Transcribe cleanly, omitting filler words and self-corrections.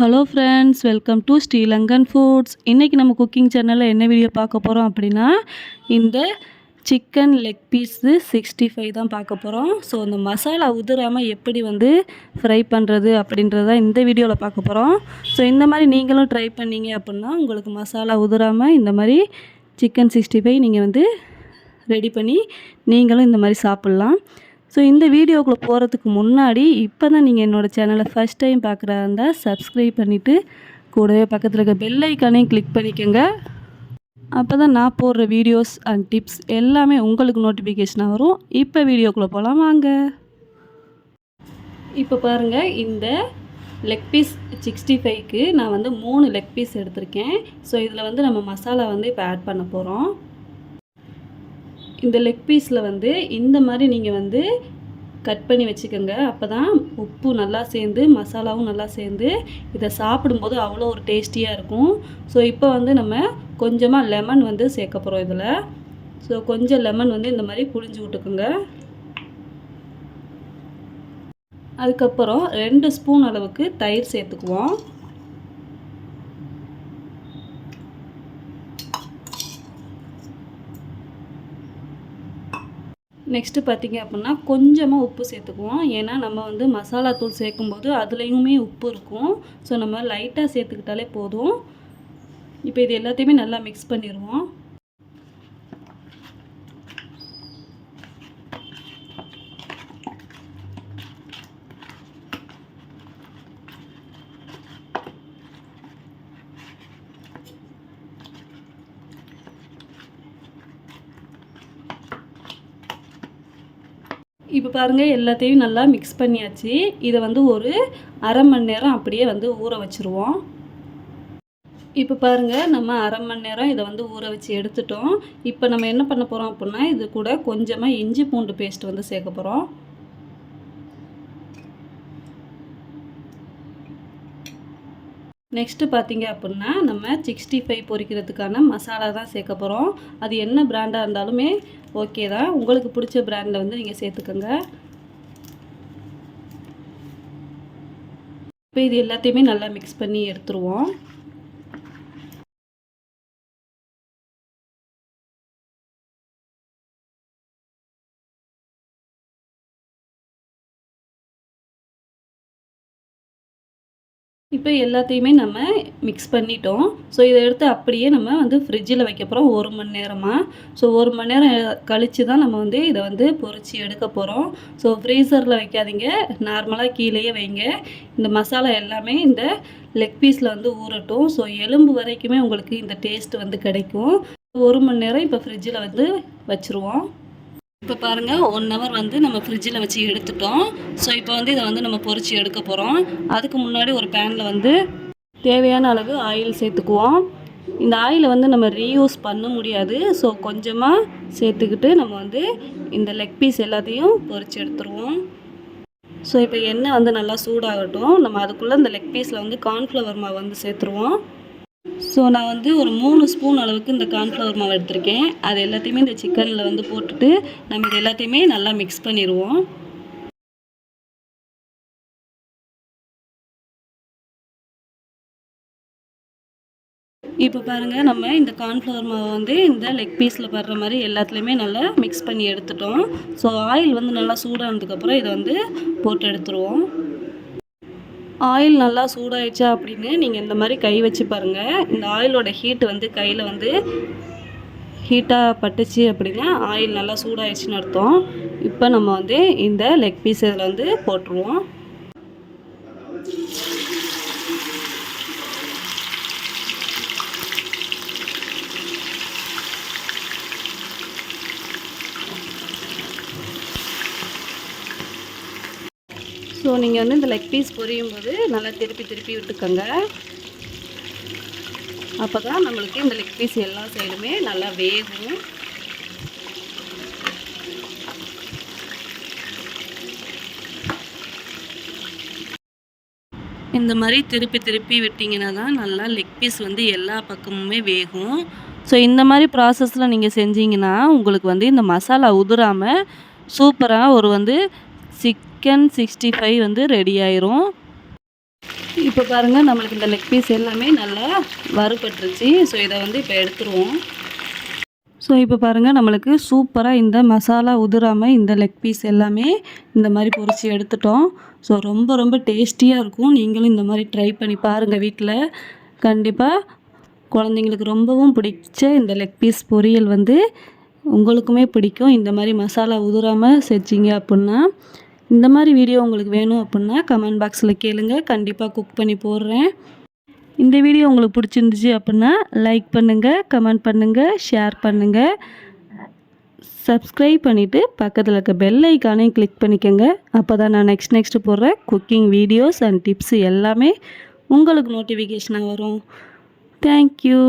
Hello friends, welcome to Sri Lankan foods. இன்றைக்கி நம்ம cooking சேனலில் என்ன வீடியோ பார்க்க போகிறோம் அப்படின்னா, இந்த சிக்கன் லெக் பீஸு 65 தான் பார்க்க போகிறோம். ஸோ இந்த மசாலா உதிராமல் எப்படி ஃப்ரை பண்ணுறது அப்படின்றத இந்த வீடியோவில் பார்க்க போகிறோம். ஸோ இந்த மாதிரி நீங்களும் ட்ரை பண்ணீங்க அப்படின்னா உங்களுக்கு மசாலா உதிராமல் இந்த மாதிரி சிக்கன் 65 நீங்கள் ரெடி பண்ணி நீங்களும் இந்த மாதிரி சாப்பிட்லாம். ஸோ இந்த வீடியோக்குள்ளே போகிறதுக்கு முன்னாடி இப்போ தான் நீங்கள் என்னோடய சேனலை ஃபஸ்ட் டைம் பார்க்குறா இருந்தால் சப்ஸ்கிரைப் பண்ணிவிட்டு கூடவே பக்கத்தில் இருக்க பெல் ஐக்கானையும் கிளிக் பண்ணிக்கோங்க. அப்போ தான் நான் போடுற வீடியோஸ் அண்ட் டிப்ஸ் எல்லாமே உங்களுக்கு நோட்டிஃபிகேஷனாக வரும். இப்போ வீடியோக்குள்ளே போகலாம் வாங்க. இப்போ பாருங்கள், இந்த லெக் பீஸ் 65க்கு நான் 3 லெக் பீஸ் எடுத்திருக்கேன். ஸோ இதில் நம்ம மசாலா இப்போ ஆட் பண்ண போகிறோம். இந்த லெக் பீஸில் இந்த மாதிரி நீங்கள் கட் பண்ணி வச்சுக்கோங்க. அப்போ தான் உப்பு நல்லா சேர்ந்து மசாலாவும் நல்லா சேர்ந்து இதை சாப்பிடும்போது அவ்வளோ ஒரு டேஸ்டியாக இருக்கும். ஸோ இப்போ நம்ம கொஞ்சமாக லெமன் சேர்க்க போகிறோம் இதில். ஸோ கொஞ்சம் லெமன் இந்த மாதிரி புழிஞ்சு விட்டுக்குங்க. அதுக்கப்புறம் 2 ஸ்பூன் அளவுக்கு தயிர் சேர்த்துக்குவோம். நெக்ஸ்ட்டு பார்த்திங்க அப்படின்னா கொஞ்சமாக உப்பு சேர்த்துக்குவோம். ஏன்னா நம்ம மசாலா தூள் சேர்க்கும்போது அதுலேயுமே உப்பு இருக்கும். ஸோ நம்ம லைட்டாக சேர்த்துக்கிட்டாலே போதும். இப்போ இது எல்லாத்தையுமே நல்லா மிக்ஸ் பண்ணிடுவோம். இப்போ பாருங்கள், எல்லாத்தையும் நல்லா மிக்ஸ் பண்ணியாச்சு. இதை ஒரு அரை மணி நேரம் அப்படியே ஊற வச்சுருவோம். இப்போ பாருங்கள், நம்ம அரை மணி நேரம் இதை ஊற வச்சு எடுத்துட்டோம். இப்போ நம்ம என்ன பண்ண போகிறோம் அப்படின்னா, இது கூட கொஞ்சமாக இஞ்சி பூண்டு பேஸ்ட் சேர்க்க போகிறோம். நெக்ஸ்ட்டு பார்த்திங்க அப்படின்னா, நம்ம 65 பொரிக்கிறதுக்கான மசாலா தான் சேர்க்க போகிறோம். அது என்ன பிராண்டாக இருந்தாலுமே ஓகே தான். உங்களுக்கு பிடிச்ச பிராண்டில் நீங்கள் சேர்த்துக்கோங்க. இப்போ இது எல்லாத்தையுமே நல்லா மிக்ஸ் பண்ணி எடுத்துருவோம். இப்போ எல்லாத்தையுமே நம்ம மிக்ஸ் பண்ணிட்டோம். ஸோ இதை எடுத்து அப்படியே நம்ம ஃப்ரிட்ஜில் வைக்க போகிறோம் 1 மணி நேரமாக. ஸோ 1 மணி நேரம் கழித்து தான் நம்ம இதை பொரித்து எடுக்க போகிறோம். ஸோ ஃப்ரீசரில் வைக்காதீங்க, நார்மலாக கீழேயே வைங்க. இந்த மசாலா எல்லாமே இந்த லெக் பீஸில் ஊறட்டும். ஸோ எலும்பு வரைக்குமே உங்களுக்கு இந்த டேஸ்ட் கிடைக்கும். 1 மணி நேரம் இப்போ ஃப்ரிட்ஜில் வச்சுருவோம். இப்போ பாருங்கள், 1 ஹவர் நம்ம ஃப்ரிட்ஜில் வச்சு எடுத்துட்டோம். ஸோ இப்போ இதை நம்ம பொரித்து எடுக்க போகிறோம். அதுக்கு முன்னாடி ஒரு பேனில் தேவையான அளவு ஆயில் சேர்த்துக்குவோம். இந்த ஆயிலை நம்ம ரீயூஸ் பண்ண முடியாது. ஸோ கொஞ்சமாக சேர்த்துக்கிட்டு நம்ம இந்த லெக் பீஸ் எல்லாத்தையும் பொரித்து எடுத்துருவோம். ஸோ இப்போ எண்ணெய் நல்லா சூடாகட்டும். நம்ம அதுக்குள்ளே இந்த லெக் பீஸில் கார்ன்ஃப்ளவர் மாவு சேர்த்துருவோம். ஸோ நான் ஒரு 3 ஸ்பூன் அளவுக்கு இந்த கார்ன்ஃப்ளவர் மாவு எடுத்திருக்கேன். அது எல்லாத்தையுமே இந்த சிக்கனில் போட்டுட்டு நம்ம இது எல்லாத்தையுமே நல்லா மிக்ஸ் பண்ணிடுவோம். இப்போ பாருங்கள், நம்ம இந்த கார்ன்ஃப்ளவர் மாவு இந்த லெக் பீஸில் படுற மாதிரி எல்லாத்துலேயுமே நல்லா மிக்ஸ் பண்ணி எடுத்துட்டோம். ஸோ ஆயில் நல்லா சூடானதுக்கப்புறம் இதை போட்டு எடுத்துருவோம். ஆயில் நல்லா சூடாயிடுச்சா அப்படின்னு நீங்கள் இந்த மாதிரி கை வச்சு பாருங்கள். இந்த ஆயிலோட ஹீட் கையில் ஹீட்டாக பட்டுச்சு அப்படின்னா ஆயில் நல்லா சூடாயிடுச்சுன்னு அர்த்தம். இப்போ நம்ம இந்த லெக் பீஸ் இதில் போட்டுருவோம். ஸோ நீங்கள் இந்த லெக் பீஸ் பொரியும் போது நல்லா திருப்பி விட்டுக்கோங்க. அப்போ தான் நம்மளுக்கு இந்த லெக் பீஸ் எல்லா சைடுமே நல்லா வேகும். இந்த மாதிரி திருப்பி விட்டிங்கன்னா தான் நல்லா லெக் பீஸ் எல்லா பக்கமுமே வேகும். ஸோ இந்த மாதிரி ப்ராசஸில் நீங்கள் செஞ்சீங்கன்னா உங்களுக்கு இந்த மசாலா உதிராமல் சூப்பராக ஒரு சிக்கன் 65 ரெடி ஆயிரும். இப்போ பாருங்கள் நம்மளுக்கு இந்த லெக் பீஸ் எல்லாமே நல்லா வறுபட்டுருச்சு. ஸோ இதை வந்து இப்போ எடுத்துருவோம். ஸோ இப்போ பாருங்கள் நம்மளுக்கு சூப்பராக இந்த மசாலா உதிராமல் இந்த லெக் பீஸ் எல்லாமே இந்த மாதிரி பொரிச்சு எடுத்துட்டோம். ஸோ ரொம்ப ரொம்ப டேஸ்டியாக இருக்கும். நீங்களும் இந்த மாதிரி ட்ரை பண்ணி பாருங்கள் வீட்டில். கண்டிப்பாக குழந்தைங்களுக்கு ரொம்பவும் பிடிச்ச இந்த லெக் பீஸ் பொரியல் வந்து உங்களுக்குமே பிடிக்கும். இந்த மாதிரி மசாலா உதிராமல் செஞ்சீங்க அப்படின்னா. இந்த மாதிரி வீடியோ உங்களுக்கு வேணும் அப்படின்னா கமெண்ட் பாக்ஸில் கேளுங்க. கண்டிப்பாக குக் பண்ணி போடுறேன். இந்த வீடியோ உங்களுக்கு பிடிச்சிருந்துச்சு அப்படின்னா லைக் பண்ணுங்கள், கமெண்ட் பண்ணுங்கள், ஷேர் பண்ணுங்கள். சப்ஸ்கிரைப் பண்ணிவிட்டு பக்கத்தில் இருக்க பெல் ஐக்கானையும் கிளிக் பண்ணிக்கோங்க. அப்போ தான் நான் நெக்ஸ்ட்டு போடுற குக்கிங் வீடியோஸ் அண்ட் டிப்ஸ் எல்லாமே உங்களுக்கு நோட்டிஃபிகேஷனாக வரும். தேங்க்யூ.